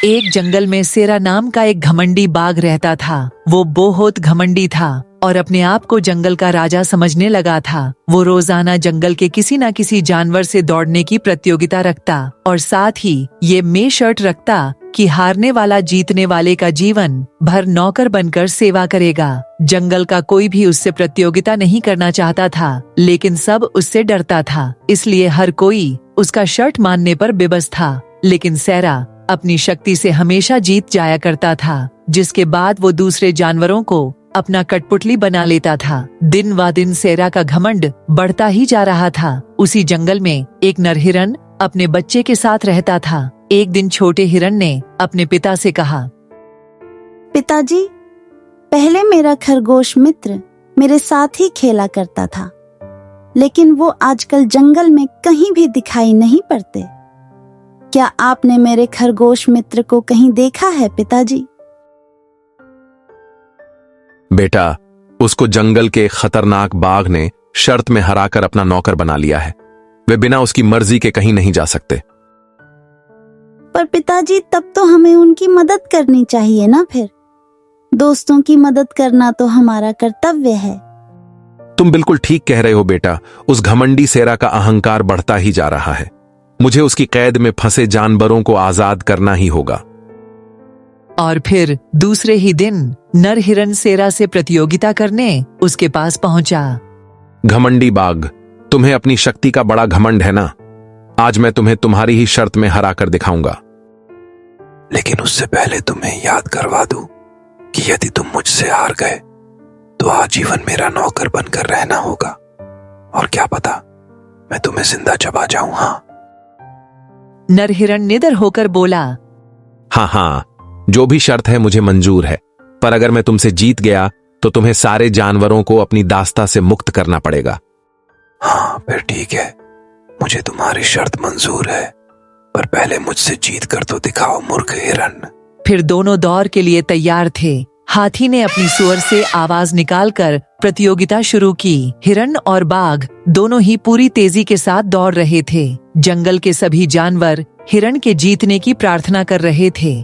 एक जंगल में सेरा नाम का एक घमंडी बाघ रहता था। वो बहुत घमंडी था और अपने आप को जंगल का राजा समझने लगा था। वो रोजाना जंगल के किसी न किसी जानवर से दौड़ने की प्रतियोगिता रखता और साथ ही ये में शर्त रखता कि हारने वाला जीतने वाले का जीवन भर नौकर बनकर सेवा करेगा। जंगल का कोई भी उससे प्रतियोगिता नहीं करना चाहता था, लेकिन सब उससे डरता था, इसलिए हर कोई उसका शर्त मानने पर बेबस था। लेकिन सेरा अपनी शक्ति से हमेशा जीत जाया करता था, जिसके बाद वो दूसरे जानवरों को अपना कठपुतली बना लेता था। दिन व दिन सेरा का घमंड बढ़ता ही जा रहा था। उसी जंगल में एक नर हिरन अपने बच्चे के साथ रहता था। एक दिन छोटे हिरन ने अपने पिता से कहा, पिताजी, पहले मेरा खरगोश मित्र मेरे साथ ही खेला करता था, लेकिन वो आजकल जंगल में कहीं भी दिखाई नहीं पड़ते। क्या आपने मेरे खरगोश मित्र को कहीं देखा है पिताजी? बेटा, उसको जंगल के खतरनाक बाघ ने शर्त में हराकर अपना नौकर बना लिया है। वे बिना उसकी मर्जी के कहीं नहीं जा सकते। पर पिताजी, तब तो हमें उनकी मदद करनी चाहिए ना। फिर दोस्तों की मदद करना तो हमारा कर्तव्य है। तुम बिल्कुल ठीक कह रहे हो बेटा। उस घमंडी सेरा का अहंकार बढ़ता ही जा रहा है। मुझे उसकी कैद में फंसे जानवरों को आजाद करना ही होगा। और फिर दूसरे ही दिन नर हिरन सेरा से प्रतियोगिता करने उसके पास पहुंचा। घमंडी बाघ, तुम्हें अपनी शक्ति का बड़ा घमंड है ना। आज मैं तुम्हें तुम्हारी ही शर्त में हरा कर दिखाऊंगा। लेकिन उससे पहले तुम्हें याद करवा दूं कि यदि तुम मुझसे हार गए तो आजीवन मेरा नौकर बनकर रहना होगा, और क्या पता मैं तुम्हें जिंदा चबा जाऊं। हाँ। नर हिरन निडर होकर बोला, हाँ, जो भी शर्त है मुझे मंजूर है, पर अगर मैं तुमसे जीत गया तो तुम्हें सारे जानवरों को अपनी दास्ता से मुक्त करना पड़ेगा। हाँ, फिर ठीक है, मुझे तुम्हारी शर्त मंजूर है, पर पहले मुझसे जीत कर तो दिखाओ मूर्ख हिरन। फिर दोनों दौड़ के लिए तैयार थे। हाथी ने अपनी सुअर से आवाज निकालकर प्रतियोगिता शुरू की। हिरन और बाघ दोनों ही पूरी तेजी के साथ दौड़ रहे थे। जंगल के सभी जानवर हिरन के जीतने की प्रार्थना कर रहे थे।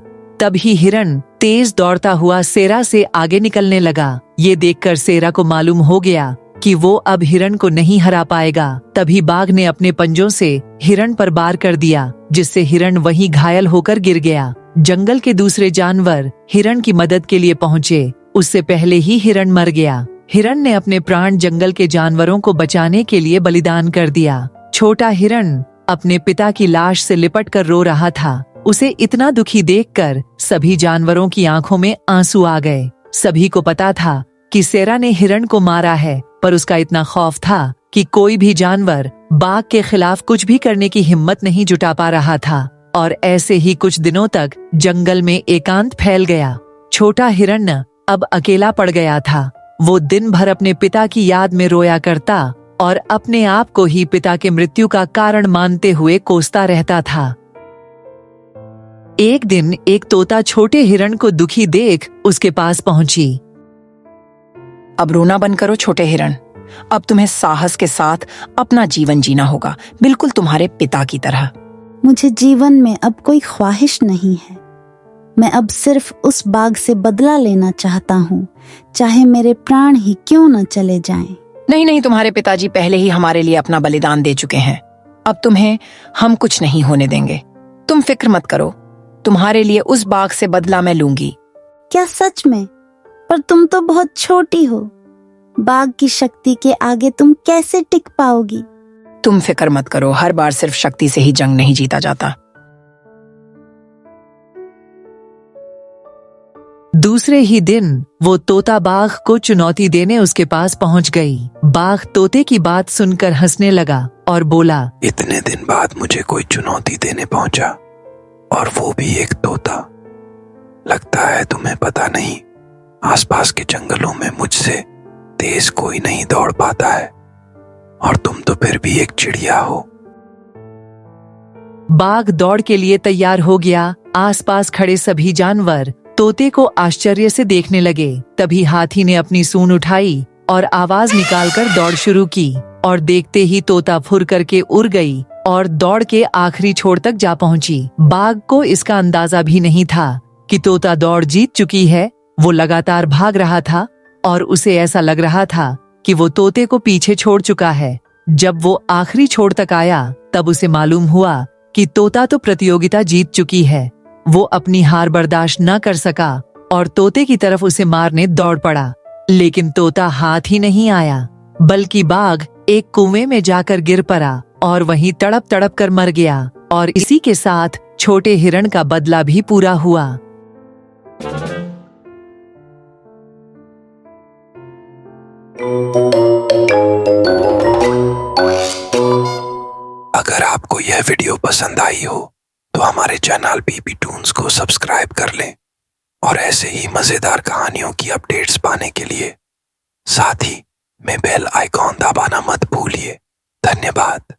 तभी हिरन तेज दौड़ता हुआ सेरा से आगे निकलने लगा। ये देखकर सेरा को मालूम हो गया कि वो अब हिरन को नहीं हरा पाएगा। तभी बाघ ने अपने पंजों से हिरन पर वार कर दिया, जिससे हिरन वहीं घायल होकर गिर गया। जंगल के दूसरे जानवर हिरन की मदद के लिए पहुंचे। उससे पहले ही हिरन मर गया। हिरन ने अपने प्राण जंगल के जानवरों को बचाने के लिए बलिदान कर दिया। छोटा हिरन अपने पिता की लाश से लिपट कर रो रहा था। उसे इतना दुखी देखकर सभी जानवरों की आंखों में आंसू आ गए। सभी को पता था कि सेरा ने हिरन को मारा है, पर उसका इतना खौफ था कि कोई भी जानवर बाघ के खिलाफ कुछ भी करने की हिम्मत नहीं जुटा पा रहा था। और ऐसे ही कुछ दिनों तक जंगल में एकांत फैल गया। छोटा हिरन अब अकेला पड़ गया था। वो दिन भर अपने पिता की याद में रोया करता और अपने आप को ही पिता के मृत्यु का कारण मानते हुए कोसता रहता था। एक दिन एक तोता छोटे हिरन को दुखी देख उसके पास पहुंची। अब रोना बंद करो छोटे हिरन। अब तुम्हें साहस के साथ अपना जीवन जीना होगा, बिल्कुल तुम्हारे पिता की तरह। मुझे जीवन में अब कोई ख्वाहिश नहीं है। मैं अब सिर्फ उस बाघ से बदला लेना चाहता हूँ, चाहे मेरे प्राण ही क्यों न चले जाएं। नहीं, तुम्हारे पिताजी पहले ही हमारे लिए अपना बलिदान दे चुके हैं। अब तुम्हें हम कुछ नहीं होने देंगे। तुम फिक्र मत करो, तुम्हारे लिए उस बाघ से बदला मैं लूंगी। क्या सच में? पर तुम तो बहुत छोटी हो। बाघ की शक्ति के आगे तुम कैसे टिक पाओगी? तुम फिक्र मत करो, हर बार सिर्फ शक्ति से ही जंग नहीं जीता जाता। दूसरे ही दिन वो तोता बाघ को चुनौती देने उसके पास पहुंच गई। बाघ तोते की बात सुनकर हंसने लगा और बोला, इतने दिन बाद मुझे कोई चुनौती देने पहुंचा, और वो भी एक तोता। लगता है तुम्हें पता नहीं, आसपास के जंगलों में मुझसे तेज कोई नहीं दौड़ पाता है, और तुम तो फिर भी एक चिड़िया हो। बाघ दौड़ के लिए तैयार हो गया। आसपास खड़े सभी जानवर तोते को आश्चर्य से देखने लगे। तभी हाथी ने अपनी सूंड उठाई और आवाज निकालकर दौड़ शुरू की, और देखते ही तोता फुर करके उड़ गई और दौड़ के आखिरी छोर तक जा पहुंची। बाघ को इसका अंदाजा भी नहीं था कि तोता दौड़ जीत चुकी है। वो लगातार भाग रहा था और उसे ऐसा लग रहा था कि वो तोते को पीछे छोड़ चुका है। जब वो आखिरी छोर तक आया तब उसे मालूम हुआ कि तोता तो प्रतियोगिता जीत चुकी है। वो अपनी हार बर्दाश्त न कर सका और तोते की तरफ उसे मारने दौड़ पड़ा, लेकिन तोता हाथ ही नहीं आया, बल्कि बाघ एक कुएं में जाकर गिर पड़ा और वहीं तड़प तड़प कर मर गया। और इसी के साथ छोटे हिरण का बदला भी पूरा हुआ। अगर आपको यह वीडियो पसंद आई हो तो हमारे चैनल पीपी टून्स को सब्सक्राइब कर लें और ऐसे ही मजेदार कहानियों की अपडेट्स पाने के लिए साथ ही में बेल आइकॉन दबाना मत भूलिए। धन्यवाद।